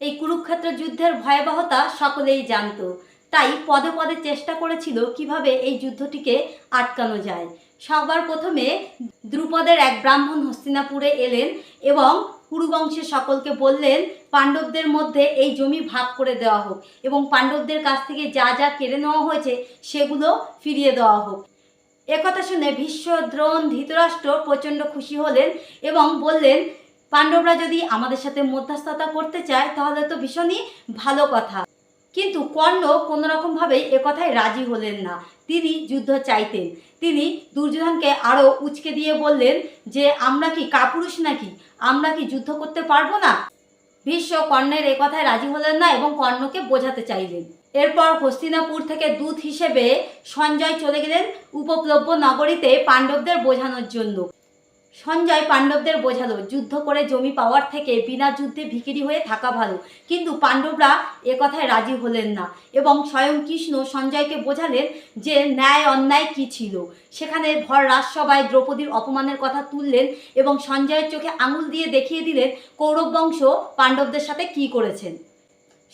এই কুরুক্ষেত্র যুদ্ধের ভয়াবহতা সকলেই জানত, তাই পদে পদে চেষ্টা করেছিল কিভাবে এই যুদ্ধটিকে আটকানো যায়। সবার প্রথমে দ্রুপদের এক ব্রাহ্মণ হস্তিনাপুরে এলেন এবং কুরুবংশের সকলকে বললেন পাণ্ডবদের মধ্যে এই জমি ভাগ করে দেওয়া হোক এবং পাণ্ডবদের কাছ থেকে যা যা কেড়ে নেওয়া হয়েছে সেগুলো ফিরিয়ে দেওয়া হোক। একথা শুনে ভীষ্ম, দ্রোণ, ধৃতরাষ্ট্র প্রচণ্ড খুশি হলেন এবং বললেন পাণ্ডবরা যদি আমাদের সাথে মধ্যস্থতা করতে চায় তাহলে তো ভীষণই ভালো কথা। কিন্তু কর্ণ কোনো রকমভাবেই একথায় রাজি হলেন না, তিনি যুদ্ধ চাইতেন। তিনি দুর্যোধনকে আরও উচকে দিয়ে বললেন যে আমরা কি কাপুরুষ নাকি, আমরা কি যুদ্ধ করতে পারবো না। ভীষ্ম কর্ণের একথায় রাজি হলেন না এবং কর্ণকে বোঝাতে চাইলেন। এরপর হস্তিনাপুর থেকে দূত হিসেবে সঞ্জয় চলে গেলেন উপপ্লব্য নগরীতে পাণ্ডবদের বোঝানোর জন্য। সঞ্জয় পাণ্ডবদের বোঝালো যুদ্ধ করে জমি পাওয়ার থেকে বিনা যুদ্ধে ভিখিরি হয়ে থাকা ভালো, কিন্তু পাণ্ডবরা একথায় রাজি হলেন না এবং স্বয়ং কৃষ্ণ সঞ্জয়কে বোঝালেন যে ন্যায় অন্যায় কী ছিল। সেখানে ভর রাজসভায় দ্রৌপদীর অপমানের কথা তুললেন এবং সঞ্জয়ের চোখে আঙুল দিয়ে দেখিয়ে দিলেন কৌরব বংশ পাণ্ডবদের সাথে কী করেছেন।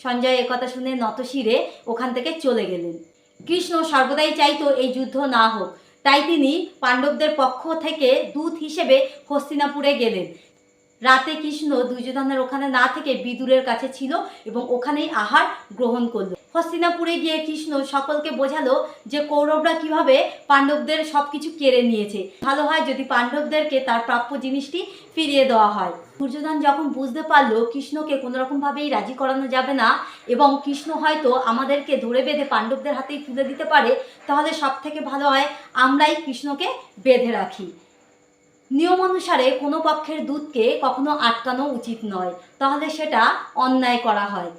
সঞ্জয় একথা শুনে নতশিরে ওখান থেকে চলে গেলেন। কৃষ্ণ সর্বদাই চাইতো এই যুদ্ধ না হোক, তাই তিনি পাণ্ডবদের পক্ষ থেকে দূত হিসেবে হস্তিনাপুরে গেলেন। রাতে কৃষ্ণ দুর্যোধনের ওখানে না থেকে বিদুরের কাছে ছিল এবং ওখানেই আহার গ্রহণ করল। হস্তিনাপুরে গিয়ে কৃষ্ণ সকলকে বোঝালো যে কৌরবরা কিভাবে পাণ্ডবদের সব কিছু কেড়ে নিয়েছে। ভালো হয় যদি পাণ্ডবদেরকে তার প্রাপ্য জিনিসটি ফিরিয়ে দেওয়া হয়। দুর্যোধন যখন বুঝতে পারলো কৃষ্ণকে কোনোরকমভাবেই রাজি করানো যাবে না এবং কৃষ্ণ হয়তো আমাদেরকে ধরে বেঁধে পাণ্ডবদের হাতেই তুলে দিতে পারে, তাহলে সব থেকে ভালো হয় আমরাই কৃষ্ণকে বেঁধে রাখি। নিয়ম অনুসারে কোনো পক্ষের দূতকে কখনো আটকানো উচিত নয়, তাহলে সেটা অন্যায় করা হয়।